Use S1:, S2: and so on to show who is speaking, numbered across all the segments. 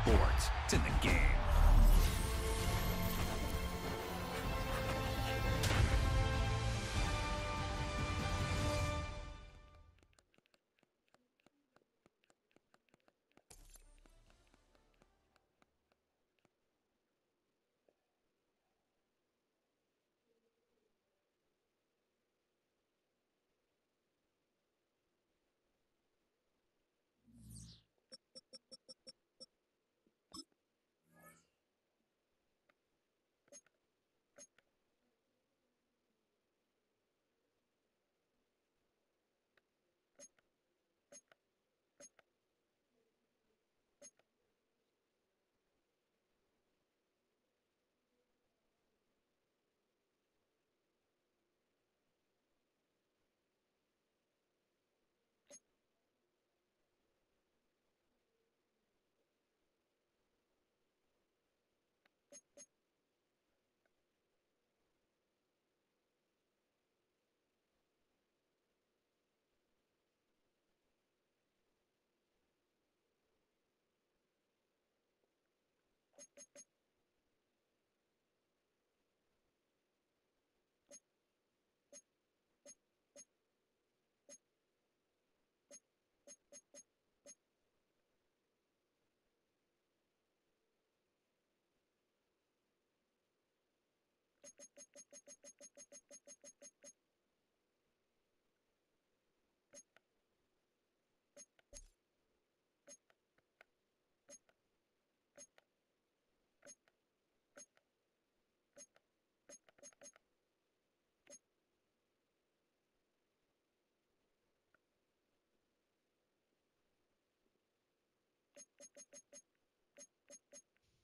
S1: sports. It's in the game.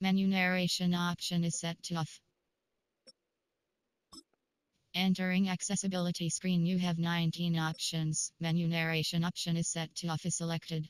S2: Menu narration option is set to off. Entering accessibility screen, you have 19 options. Menu narration option is set to off is selected.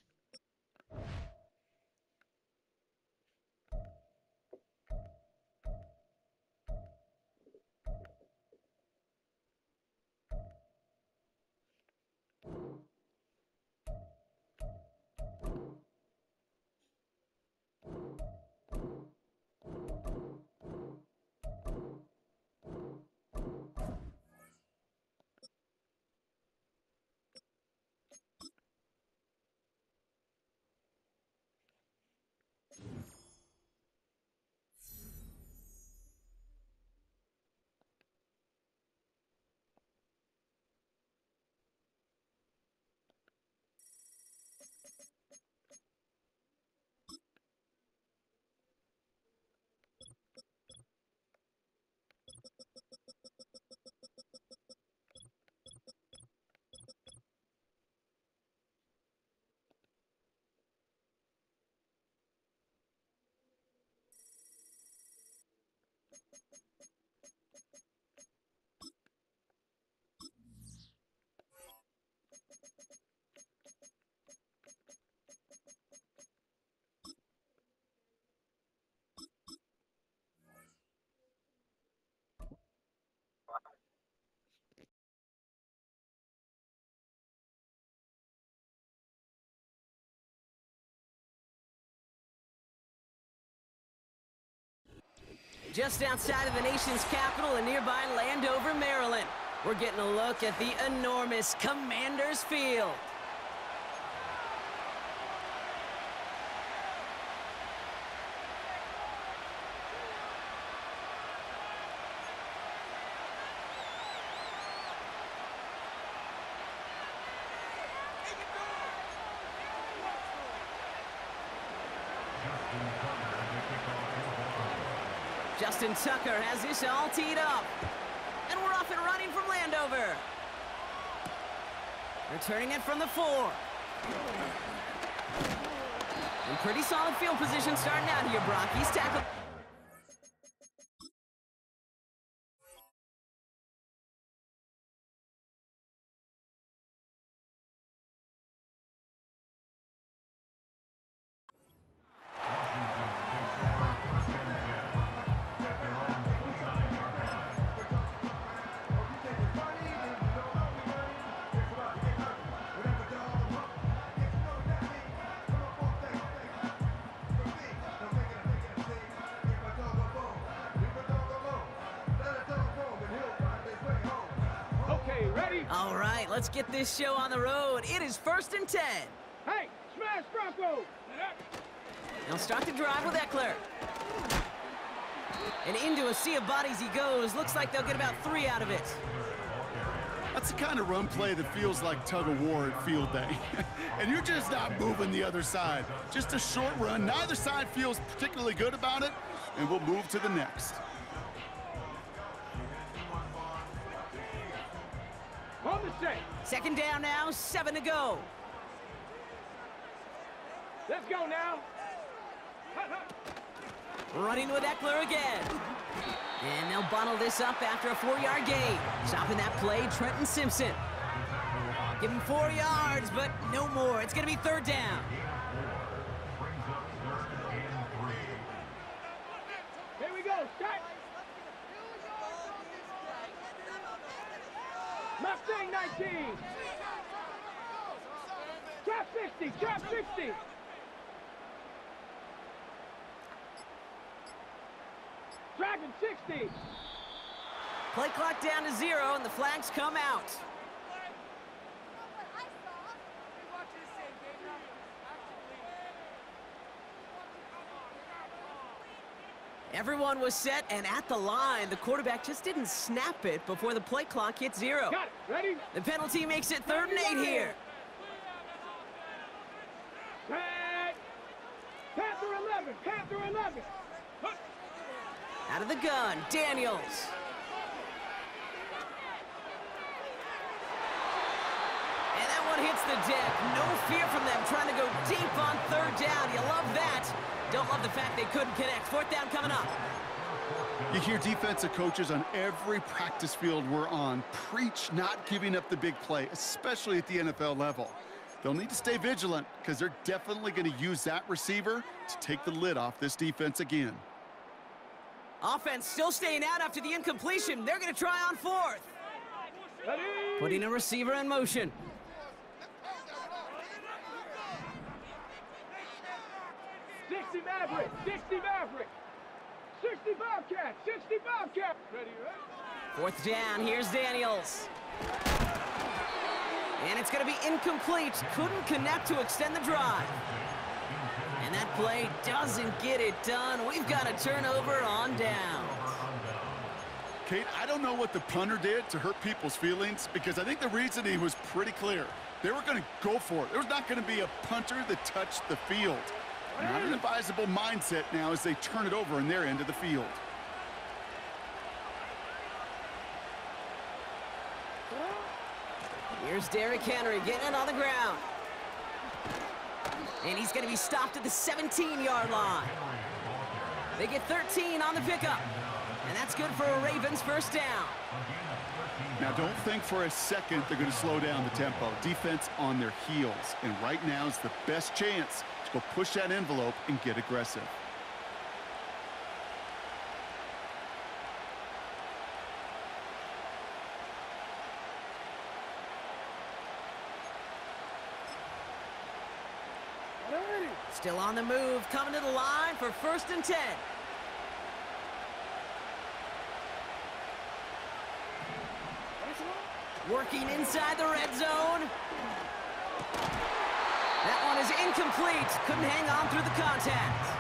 S3: Just outside of the nation's capital in nearby Landover, Maryland, we're getting a look at the enormous Commanders Field. Justin Tucker has this all teed up. And we're off and running from Landover. Returning it from the 4. In pretty solid field position starting out here, Brock. He's tackled. let's get this show on the road. It is 1st and 10.
S1: Hey, smash Bronco!
S3: They'll start the drive with Eckler. And into a sea of bodies he goes. Looks like they'll get about 3 out of it.
S4: That's the kind of run play that feels like tug-of-war at field day. And you're just not moving the other side. Just a short run. Neither side feels particularly good about it, and we'll move to the next.
S1: On the set.
S3: 2nd down now, 7 to go.
S1: Let's go now.
S3: Running with Eckler again. And they'll bundle this up after a 4-yard gain. Stopping that play, Trenton Simpson. Give him 4 yards, but no more. It's going to be 3rd down.
S1: Here we go, start. Mustang 19. Trap 60, trap 60. Dragon 60.
S3: Play clock down to 0, and the flags come out. Everyone was set and at the line. The quarterback just didn't snap it before the play clock hit 0.
S1: Got it, ready?
S3: The penalty makes it 3rd and 8 here.
S1: Panther 11, Panther 11.
S3: Out of the gun, Daniels. And that one hits the deck. No fear from them trying to go deep on 3rd down. You love that. Don't love the fact they couldn't connect. 4th down coming up.
S4: You hear defensive coaches on every practice field we're on preach not giving up the big play, especially at the NFL level. They'll need to stay vigilant because they're definitely going to use that receiver to take the lid off this defense again.
S3: Offense still staying out after the incompletion. They're going to try on 4th.
S1: Ready?
S3: Putting a receiver in motion.
S1: Sixty Maverick, 60 Maverick. 60 Bobcat, 60 Bobcat. Ready, ready?
S3: 4th down, here's Daniels. And it's going to be incomplete. Couldn't connect to extend the drive. And that play doesn't get it done. We've got a turnover on down.
S4: Kate, I don't know what the punter did to hurt people's feelings because I think the reasoning was pretty clear. They were going to go for it. There was not going to be a punter that touched the field. Not an advisable mindset now as they turn it over in their end of the field.
S3: Here's Derrick Henry getting it on the ground. And he's going to be stopped at the 17-yard line. They get 13 on the pickup. And that's good for a Ravens 1st down.
S4: Now, don't think for a second they're going to slow down the tempo. Defense on their heels. And right now is the best chance to go push that envelope and get aggressive.
S3: Still on the move, coming to the line for 1st and 10. Working inside the red zone. That one is incomplete. Couldn't hang on through the contact.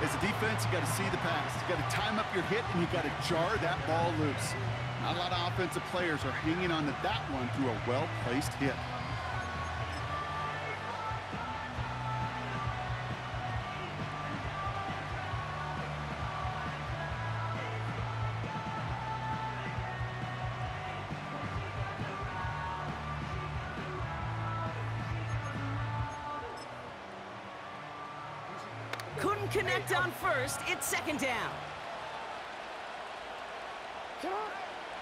S4: As a defense, you got to see the pass. You got to time up your hit, and you got to jar that ball loose. Not a lot of offensive players are hanging on to that one through a well-placed hit.
S3: Couldn't connect on 1st. It's 2nd down.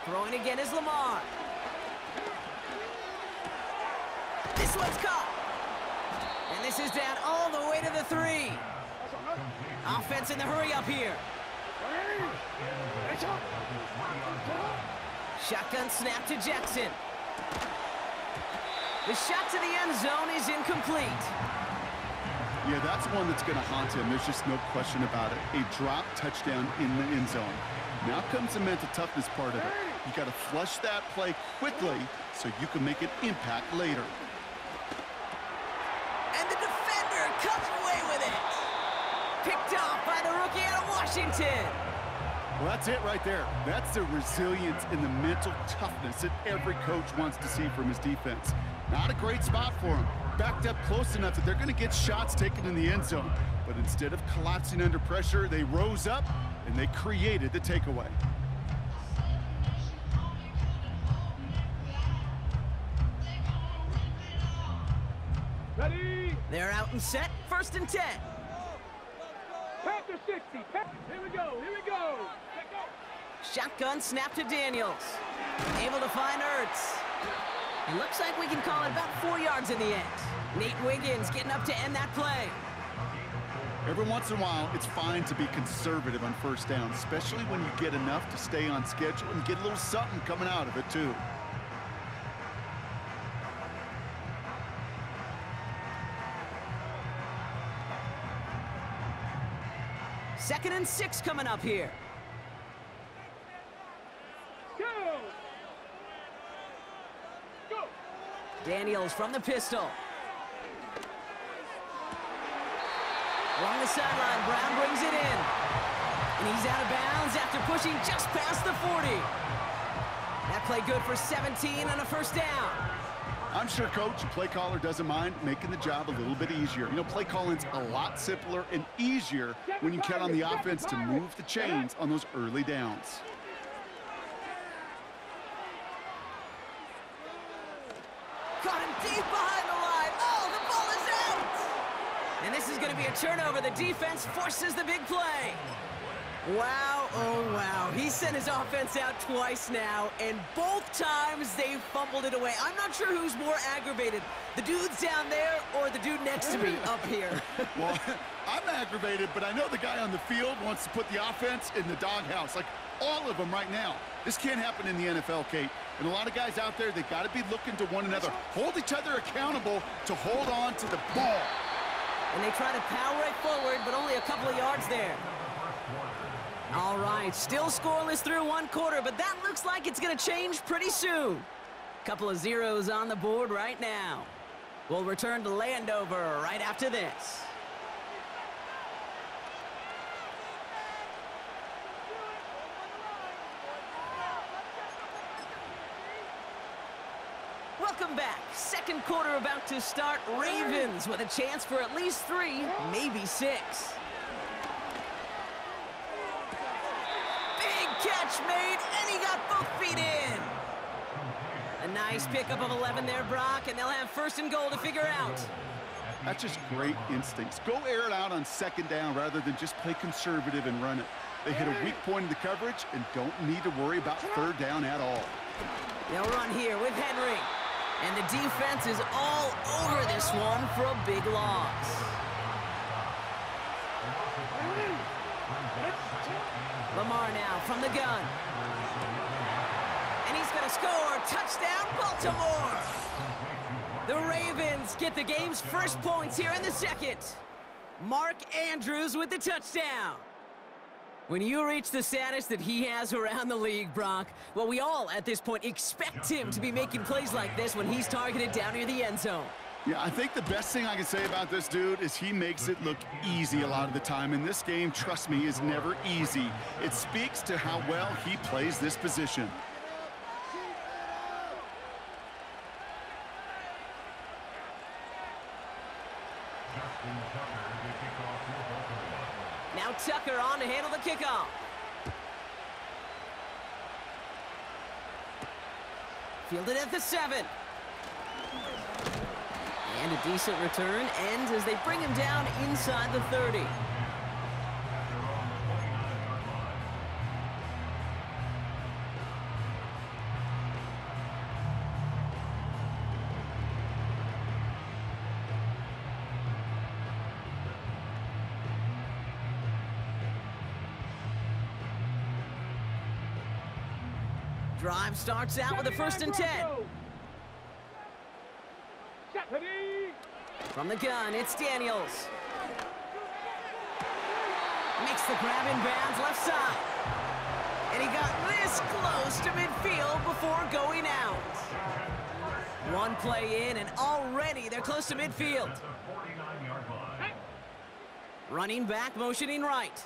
S3: Throwing again is Lamar. This one's caught. And this is down all the way to the 3. Offense in the hurry up here. Shotgun snap to Jackson. The shot to the end zone is incomplete.
S4: Yeah, that's one that's going to haunt him. There's just no question about it. A drop touchdown in the end zone. Now comes the mental toughness part of it. You got to flush that play quickly so you can make an impact later.
S3: And the defender comes away with it. Picked off by the rookie out of Washington.
S4: Well, that's it right there. That's the resilience and the mental toughness that every coach wants to see from his defense. Not a great spot for him. Backed up close enough that they're going to get shots taken in the end zone. But instead of collapsing under pressure, they rose up and they created the takeaway.
S1: Ready?
S3: They're out and set. 1st and 10.
S1: Panther 60. Here we go. Here we go. Let go.
S3: Shotgun snap to Daniels. Able to find Ertz. It looks like we can call it about 4 yards in the end. Nate Wiggins getting up to end that play.
S4: Every once in a while, it's fine to be conservative on 1st down, especially when you get enough to stay on schedule and get a little something coming out of it, too.
S3: Second and 6 coming up here.
S1: Go. Go.
S3: Daniels from the pistol. Along the sideline, Brown brings it in. And he's out of bounds after pushing just past the 40. That play good for 17 and a 1st down.
S4: I'm sure coach and play caller doesn't mind making the job a little bit easier. You know, play calling's a lot simpler and easier when you count on the offense to move the chains on those early downs.
S3: Caught him deep behind the line. Oh, the ball is out! And this is going to be a turnover. The defense forces the big play. Wow, oh wow. He sent his offense out twice now, and both times they fumbled it away. I'm not sure who's more aggravated, the dudes down there or the dude next to me up here.
S4: Well, I'm aggravated, but I know the guy on the field wants to put the offense in the doghouse, like all of them right now. This can't happen in the NFL, Kate. And a lot of guys out there, they got to be looking to one another, hold each other accountable to hold on to the ball.
S3: And they try to power it forward, but only a couple of yards there. All right, still scoreless through 1 quarter, but that looks like it's going to change pretty soon. Couple of zeros on the board right now. We'll return to Landover right after this. Welcome back. 2nd quarter about to start. Ravens with a chance for at least 3, maybe 6. Catch made, and he got both feet in. A nice pickup of 11 there, Brock, and they'll have 1st and goal to figure out.
S4: That's just great instincts. Go air it out on 2nd down rather than just play conservative and run it. They hit a weak point in the coverage and don't need to worry about 3rd down at all.
S3: They'll run here with Henry. And the defense is all over this one for a big loss. Lamar now from the gun. And he's going to score. Touchdown, Baltimore. The Ravens get the game's 1st points here in the 2nd. Mark Andrews with the touchdown. When you reach the status that he has around the league, Brock, well, we all at this point expect him to be making plays like this when he's targeted down near the end zone.
S4: Yeah, I think the best thing I can say about this dude is he makes it look easy a lot of the time. And this game, trust me, is never easy. It speaks to how well he plays this position.
S3: Now Tucker on to handle the kickoff. Fielded at the 7. And a decent return ends as they bring him down inside the 30. Drive starts out with a 1st and 10. From the gun, it's Daniels. Makes the grab in bounds left side. And he got this close to midfield before going out. One play in, and already they're close to midfield. Running back, motioning right.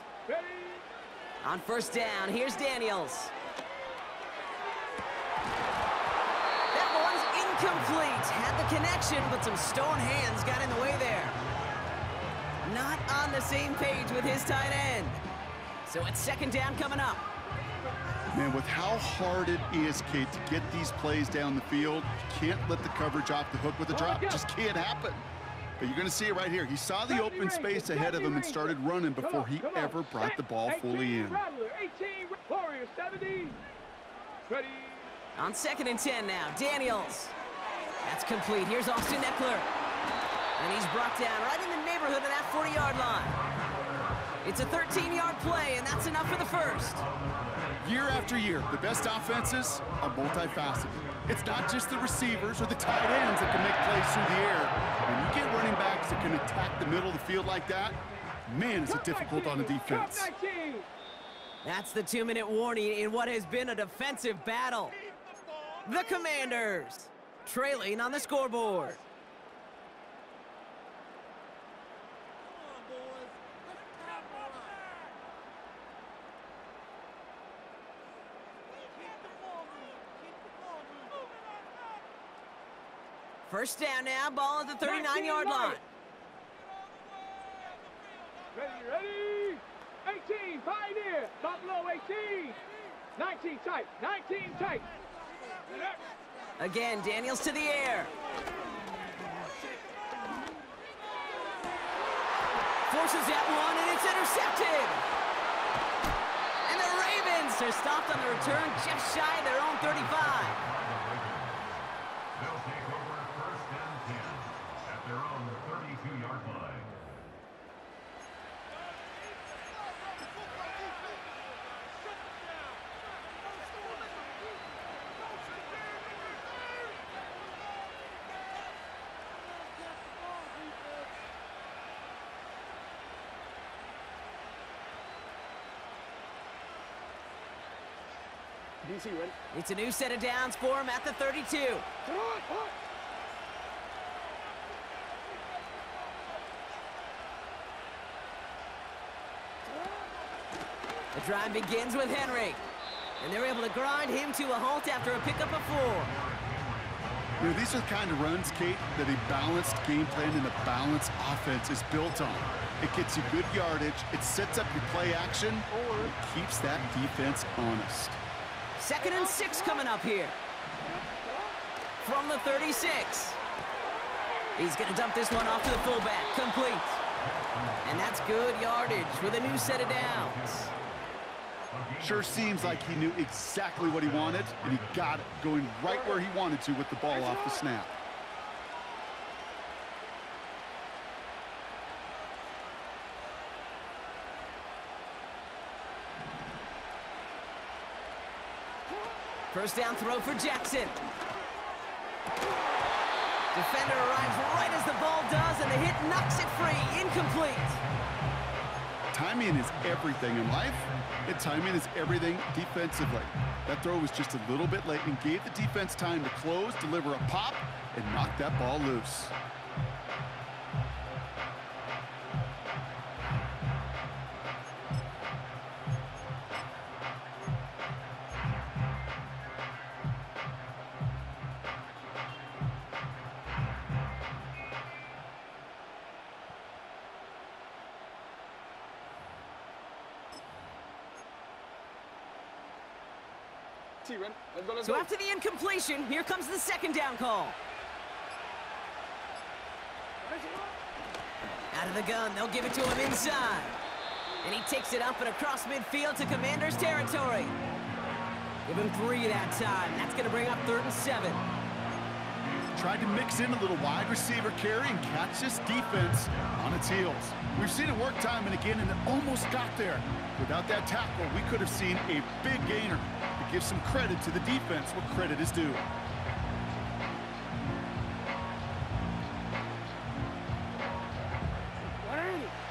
S3: On first down, here's Daniels. That one's incomplete. Had the connection, but some stone hands got in the way there. Not on the same page with his tight end. So it's second down coming up.
S4: Man, with how hard it is, Kate, to get these plays down the field, you can't let the coverage off the hook with a drop. It just can't happen. But you're going to see it right here. He saw the open space ahead of him and started running before he ever brought the ball fully in.
S1: 18, Warriors 70. Ready.
S3: On second and 10 now, Daniels. That's complete. Here's Austin Eckler. And he's brought down right in the neighborhood of that 40-yard line. It's a 13-yard play, and that's enough for the first.
S4: Year after year, the best offenses are multifaceted. It's not just the receivers or the tight ends that can make plays through the air. When you get running backs that can attack the middle of the field like that, man, is it difficult on the defense.
S3: That's the 2-minute warning in what has been a defensive battle. The Commanders trailing on the scoreboard. First down now, ball at the 39-yard line.
S1: Ready. 18, Pioneer. Top low, 18. 19 tight, 19 tight.
S3: Again, Daniels to the air. Forces that one, and it's intercepted. And the Ravens are stopped on the return just shy of their own 35. It's a new set of downs for him at the 32. The drive begins with Henry, and they're able to grind him to a halt after a pickup of 4.
S4: You know, these are the kind of runs, Kate, that a balanced game plan and a balanced offense is built on. It gets you good yardage, it sets up your play action, or it keeps that defense honest.
S3: Second and 6 coming up here. From the 36. He's going to dump this one off to the fullback. Complete. And that's good yardage with a new set of downs.
S4: Sure seems like he knew exactly what he wanted, and he got it, going right where he wanted to with the ball off the snap.
S3: First down throw for Jackson. Defender arrives right as the ball does, and the hit knocks it free. Incomplete.
S4: Timing is everything in life, and timing is everything defensively. That throw was just a little bit late and gave the defense time to close, deliver a pop, and knock that ball loose.
S3: So after the incompletion, here comes the second down call. Out of the gun, they'll give it to him inside. And he takes it up and across midfield to Commanders territory. Give him 3 that time. That's going to bring up 3rd and 7.
S4: Tried to mix in a little wide receiver carry and catch this defense on its heels. We've seen it work time and again, and it almost got there. Without that tackle, we could have seen a big gainer. To give some credit to the defense where credit is due.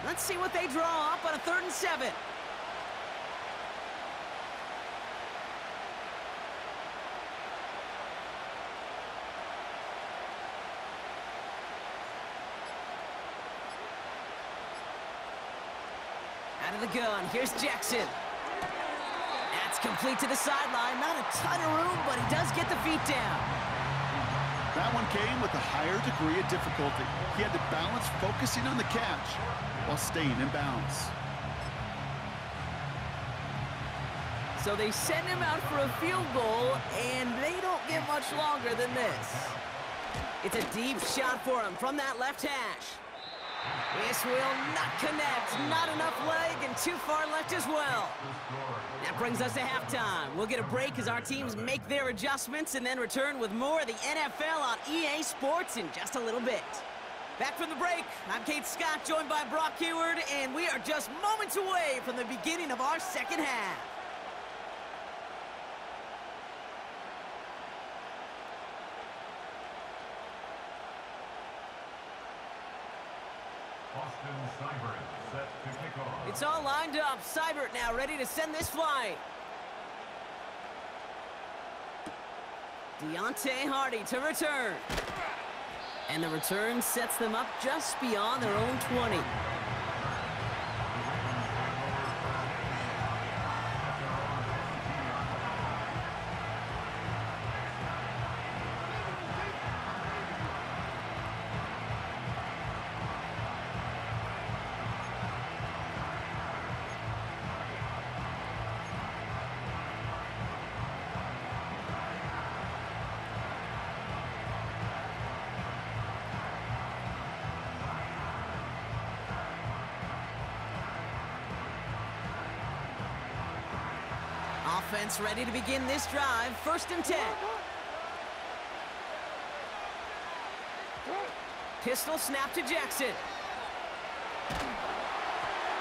S3: Let's see what they draw up on a 3rd and 7. the gun. Here's Jackson. That's complete to the sideline. Not a ton of room, but he does get the feet down.
S4: That one came with a higher degree of difficulty. He had to balance focusing on the catch while staying in bounds.
S3: So they send him out for a field goal, and they don't get much longer than this. It's a deep shot for him from that left hash. This will not connect. Not enough leg and too far left as well. That brings us to halftime. We'll get a break as our teams make their adjustments and then return with more of the NFL on EA Sports in just a little bit. Back from the break, I'm Kate Scott, joined by Brock Heward, and we are just moments away from the beginning of our second half. It's all lined up. Seibert now ready to send this flight. Deontay Hardy to return. And the return sets them up just beyond their own 20. Offense ready to begin this drive. 1st and 10. Pistol snap to Jackson.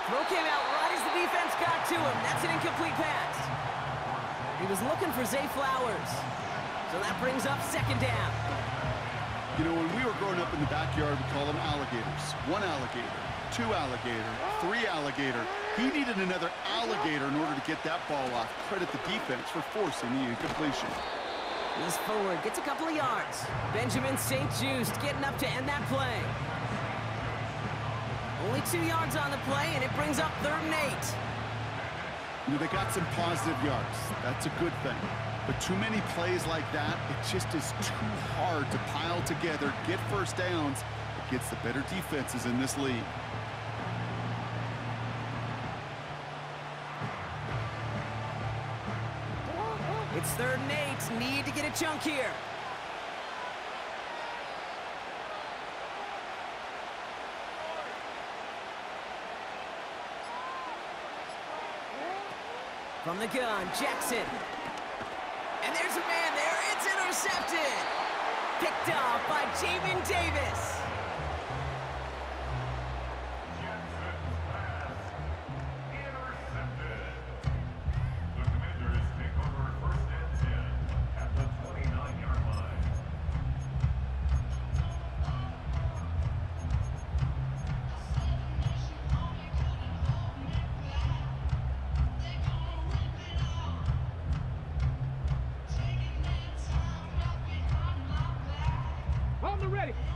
S3: Throw came out right as the defense got to him. That's an incomplete pass. He was looking for Zay Flowers. So that brings up 2nd down.
S4: You know, when we were growing up in the backyard, we call them alligators. 1 alligator, 2 alligator, 3 alligator. He needed another alligator in order to get that ball off. Credit the defense for forcing the incompletion.
S3: He's forward, gets a couple of yards. Benjamin St-Juste getting up to end that play. Only 2 yards on the play, and it brings up 3rd and 8.
S4: You know, they got some positive yards. That's a good thing. But too many plays like that, it just is too hard to pile together, get 1st downs against the better defenses in this league.
S3: It's 3rd and 8. Need to get a chunk here. From the gun, Jackson. And there's a man there. It's intercepted. Picked off by Jamin Davis.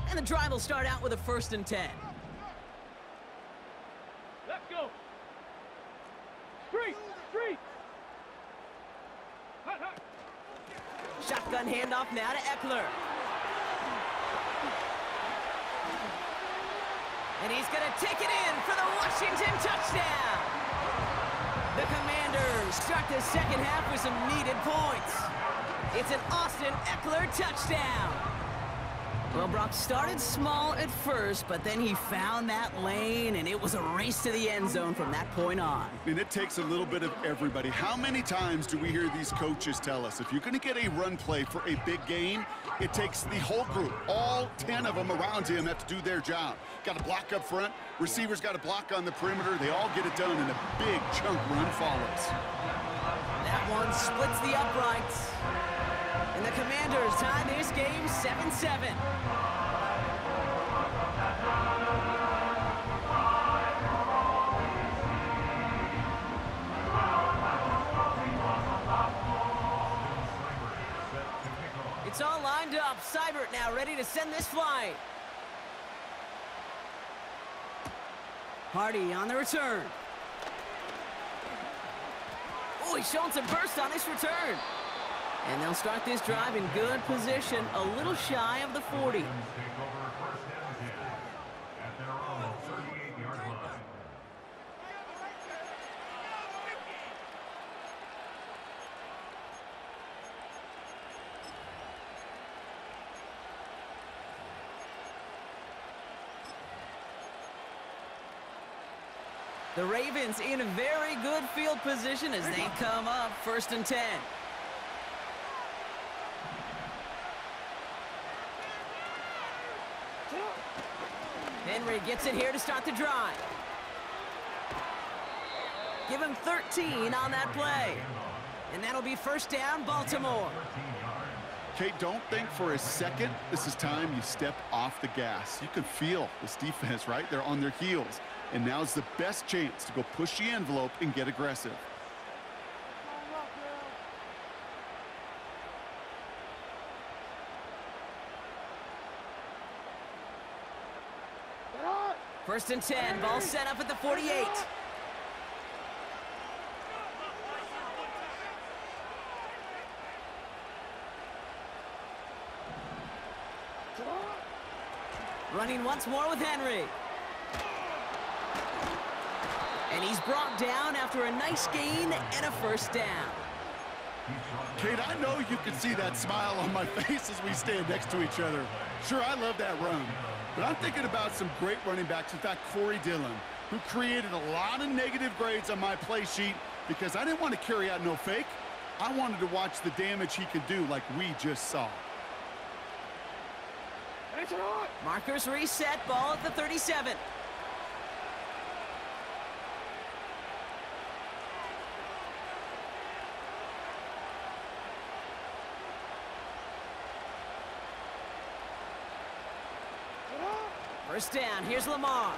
S3: And the drive will start out with a 1st and 10.
S1: Let's go. Street, street. Hot, hot.
S3: Shotgun handoff now to Eckler. And he's going to take it in for the Washington touchdown. The Commanders start the second half with some needed points. It's an Austin Eckler touchdown. Well, Brock started small at first, but then he found that lane, and it was a race to the end zone from that point on.
S4: And it takes a little bit of everybody. How many times do we hear these coaches tell us, if you're going to get a run play for a big game, it takes the whole group. All 10 of them around him have to do their job. Got to block up front. Receivers got to block on the perimeter. They all get it done, and a big chunk run follows.
S3: That one splits the uprights. And the Commanders tie this game 7-7. It's all lined up. Seibert now ready to send this flight. Hardy on the return. Oh, he's showing some burst on this return. And they'll start this drive in good position, a little shy of the 40. The Ravens in a very good field position as they come up 1st and 10. Henry gets it here to start the drive. Give him 13 on that play. And that'll be 1st down, Baltimore.
S4: Kate, don't think for a second this is time you step off the gas. You can feel this defense, right? They're on their heels. And now's the best chance to go push the envelope and get aggressive.
S3: First and 10, ball set up at the 48. Running once more with Henry. And he's brought down after a nice gain and a 1st down.
S4: Kate, I know you can see that smile on my face as we stand next to each other. Sure, I love that run. But I'm thinking about some great running backs. In fact, Corey Dillon, who created a lot of negative grades on my play sheet because I didn't want to carry out no fake. I wanted to watch the damage he could do like we just saw.
S3: Markers reset, ball at the 37. First down, here's Lamar.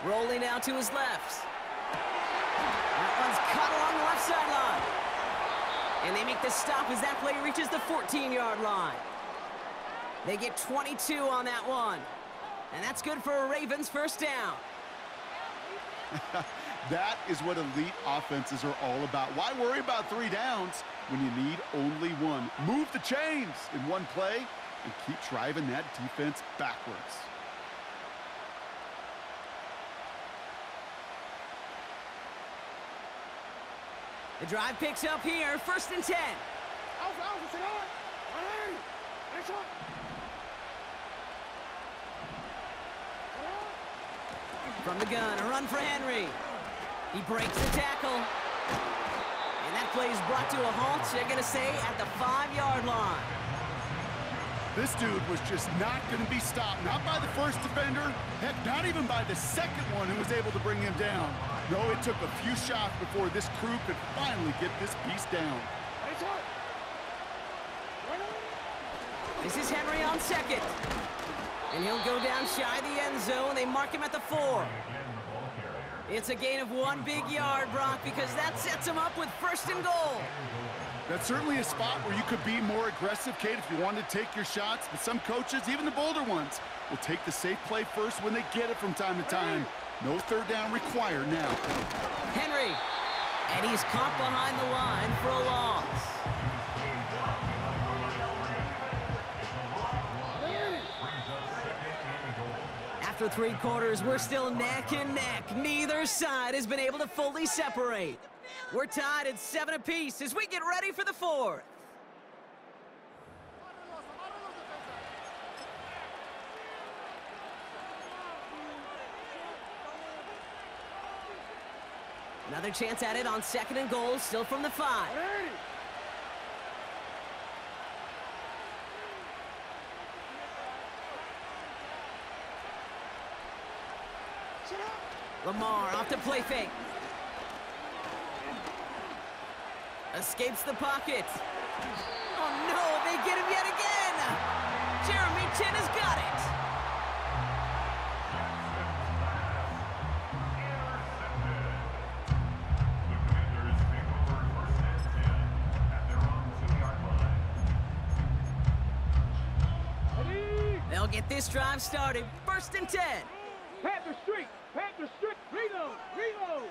S3: Rolling out to his left. That one's caught along the left sideline. And they make the stop as that play reaches the 14-yard line. They get 22 on that one. And that's good for a Ravens 1st down.
S4: That is what elite offenses are all about. Why worry about 3 downs when you need only 1? Move the chains in one play and keep driving that defense backwards.
S3: The drive picks up here, 1st and 10. From the gun, a run for Henry. He breaks the tackle. And that play is brought to a halt, they're going to say, at the 5-yard line.
S4: This dude was just not going to be stopped. Not by the first defender. Heck, not even by the second one who was able to bring him down. No, it took a few shots before this crew could finally get this piece down.
S3: This is Henry on 2nd. And he'll go down shy of the end zone. They mark him at the 4. It's a gain of 1 big yard, Brock, because that sets him up with 1st and goal.
S4: That's certainly a spot where you could be more aggressive, Kate, if you wanted to take your shots. But some coaches, even the bolder ones, will take the safe play first when they get it from time to time. No 3rd down required now.
S3: Henry. And he's caught behind the line for a loss. After 3 quarters, we're still neck and neck. Neither side has been able to fully separate. We're tied at 7 apiece as we get ready for the 4th. Another chance at it on 2nd and goal, still from the 5. Lamar off the play fake. Escapes the pocket. Oh no, they get him yet again. Jeremy Chin has got it. They'll get this drive started. 1st and 10.
S1: Panther Street. Panther Street. Reload. Reload.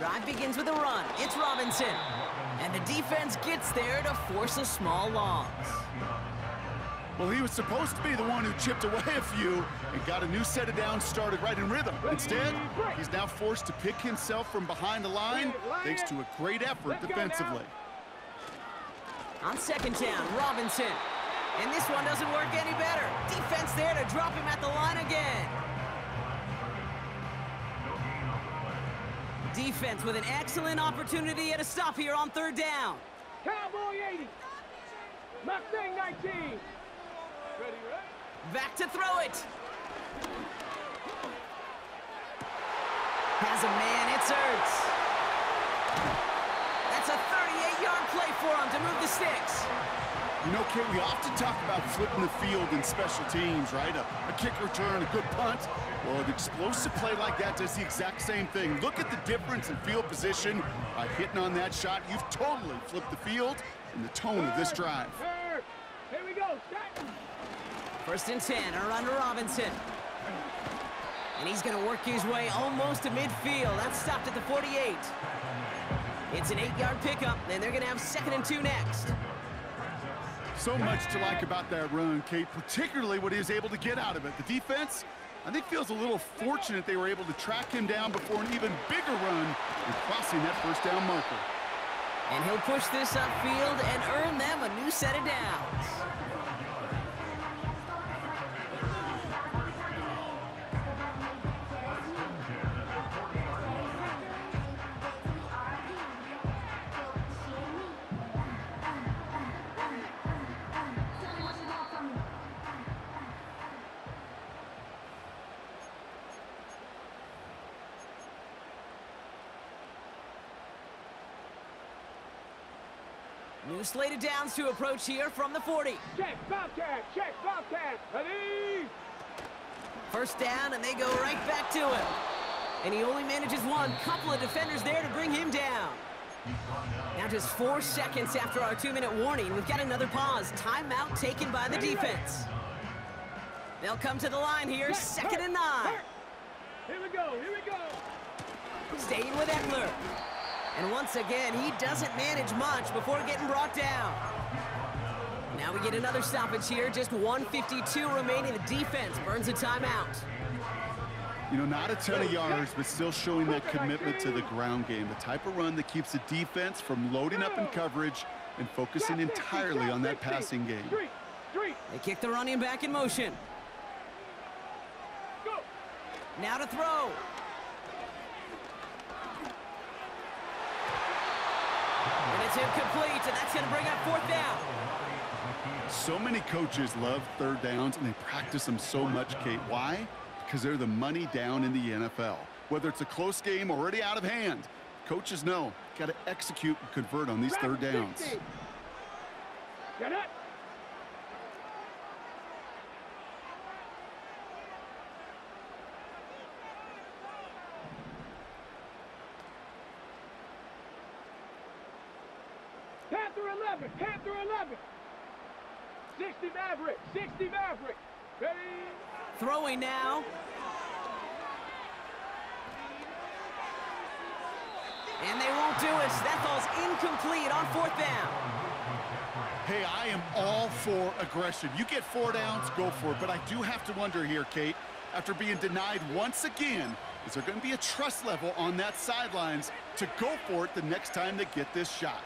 S3: Drive begins with a run. It's Robinson. And the defense gets there to force a small loss.
S4: Well, he was supposed to be the one who chipped away a few and got a new set of downs started right in rhythm. Instead, he's now forced to pick himself from behind the line thanks to a great effort defensively.
S3: On second down, Robinson. And this one doesn't work any better. Defense there to drop him at the line again. Defense with an excellent opportunity at a stop here on third down.
S1: Cowboy 80. Mustang 19. Ready, right?
S3: Back to throw it. Has a man, it's Ertz. That's a 38-yard play for him to move the sticks.
S4: You know, Kate, we often talk about flipping the field in special teams, right? A kick return, a good punt. Well, an explosive play like that does the exact same thing. Look at the difference in field position. By hitting on that shot, you've totally flipped the field and the tone of this drive.
S1: Here we go. Start.
S3: First and 10, a run to Robinson. And he's going to work his way almost to midfield. That's stopped at the 48. It's an 8-yard pickup, and they're going to have 2nd and 2 next.
S4: So much to like about that run, Kate, particularly what he was able to get out of it. The defense, I think, feels a little fortunate they were able to track him down before an even bigger run and crossing that first down marker.
S3: And he'll push this upfield and earn them a new set of downs. New slate of downs to approach here from the 40.
S1: Check, Bobcat, check, Bobcat. Ready?
S3: First down, and they go right back to him. And he only manages one. Couple of defenders there to bring him down. Now just 4 seconds after our 2-minute warning, we've got another pause. Timeout taken by the defense. They'll come to the line here, 2nd and 9.
S1: Here we go, here we go.
S3: Staying with Eckler. And once again, he doesn't manage much before getting brought down. Now we get another stoppage here, just 1:52 remaining. The defense burns a timeout.
S4: You know, not a ton of yards, but still showing that commitment to the ground game. The type of run that keeps the defense from loading up in coverage and focusing entirely on that passing game.
S3: They kick the running back in motion. Now to throw. And it's incomplete, and that's going to bring up 4th down.
S4: So many coaches love third downs, and they practice them so much, Kate. Why? Because they're the money down in the NFL. Whether it's a close game already out of hand, coaches know, got to execute and convert on these third downs.
S1: Get it. Panther 11, Panther 11. 60 Maverick, 60 Maverick. Ready?
S3: Throwing now. And they won't do it. That ball's incomplete on 4th down.
S4: Hey, I am all for aggression. You get 4 downs, go for it. But I do have to wonder here, Kate, after being denied once again, is there going to be a trust level on that sidelines to go for it the next time they get this shot?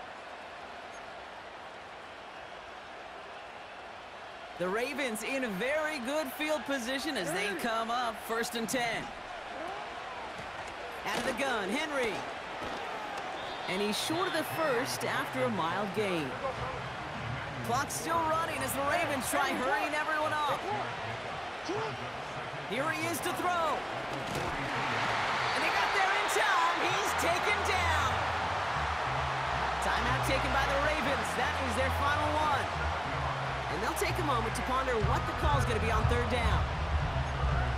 S3: The Ravens in a very good field position as they come up 1st and 10. Out of the gun, Henry. And he's short of the first after a mild gain. Clock's still running as the Ravens try hurrying everyone up. Here he is to throw. And he got there in time. He's taken down. Timeout taken by the Ravens. That is their final one. And they'll take a moment to ponder what the call's going to be on 3rd down.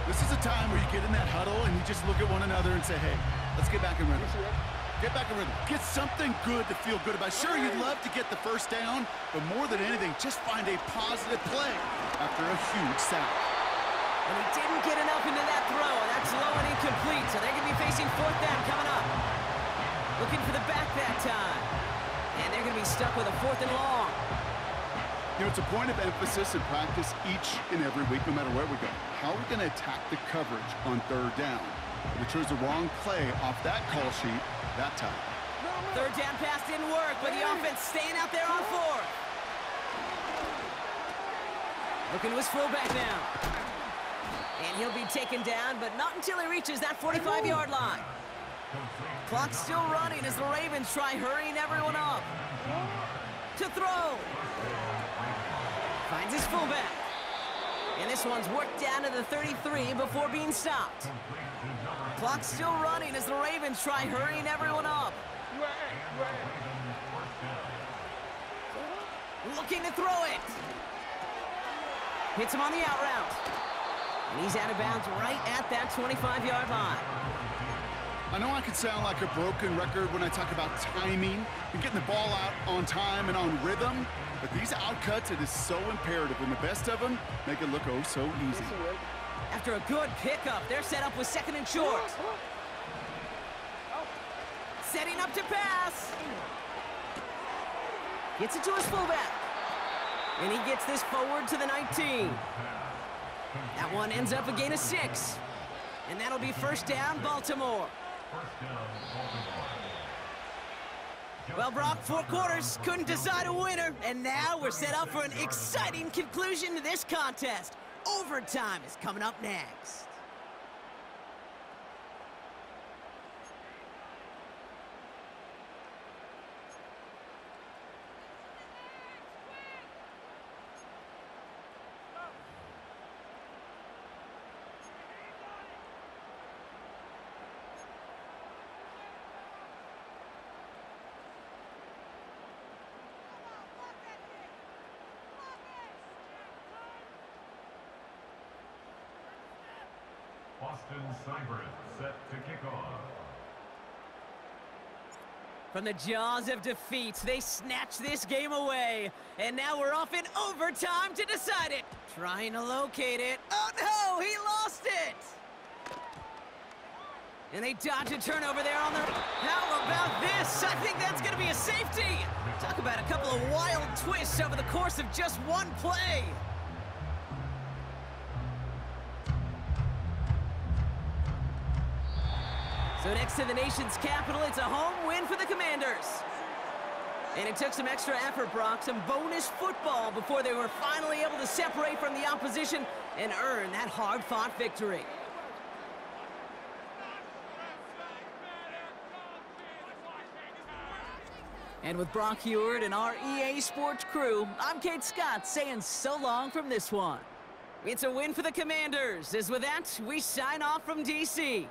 S4: This is a time where you get in that huddle and you just look at one another and say, hey, let's get back in rhythm. Get back in rhythm. Get something good to feel good about. Sure, you'd love to get the first down, but more than anything, just find a positive play after a huge sack.
S3: And he didn't get enough into that throw, and that's low and incomplete, so they're going to be facing 4th down coming up. Looking for the back that time. And they're going to be stuck with a 4th and long.
S4: You know, it's a point of emphasis in practice each and every week, no matter where we go. How are we going to attack the coverage on 3rd down? We chose the wrong play off that call sheet that time.
S3: 3rd down pass didn't work, but the offense staying out there on 4th. Looking to his fullback now. And he'll be taken down, but not until he reaches that 45-yard line. Clock's still running as the Ravens try hurrying everyone up. To throw. Finds his fullback. And this one's worked down to the 33 before being stopped. Clock's still running as the Ravens try hurrying everyone up. Looking to throw it. Hits him on the out route. And he's out of bounds right at that 25-yard line.
S4: I know I could sound like a broken record when I talk about timing and getting the ball out on time and on rhythm, but these outcuts, it is so imperative, and the best of them make it look oh so easy.
S3: After a good pickup, they're set up with 2nd and short. Setting up to pass. Gets it to his fullback. And he gets this forward to the 19. That one ends up a gain of 6. And that'll be 1st down, Baltimore. Well, Brock, 4 quarters couldn't decide a winner, and now we're set up for an exciting conclusion to this contest. Overtime is coming up next.
S5: Boston Cyber set to kick off.
S3: From the jaws of defeat, they snatch this game away. And now we're off in overtime to decide it. Trying to locate it. Oh no, he lost it! And they dodge a turnover there on the... How about this? I think that's going to be a safety. Talk about a couple of wild twists over the course of just one play. So next to the nation's capital, it's a home win for the Commanders. And it took some extra effort, Brock, some bonus football before they were finally able to separate from the opposition and earn that hard-fought victory. And with Brock Heward and our EA Sports crew, I'm Kate Scott saying so long from this one. It's a win for the Commanders, as with that, we sign off from D.C.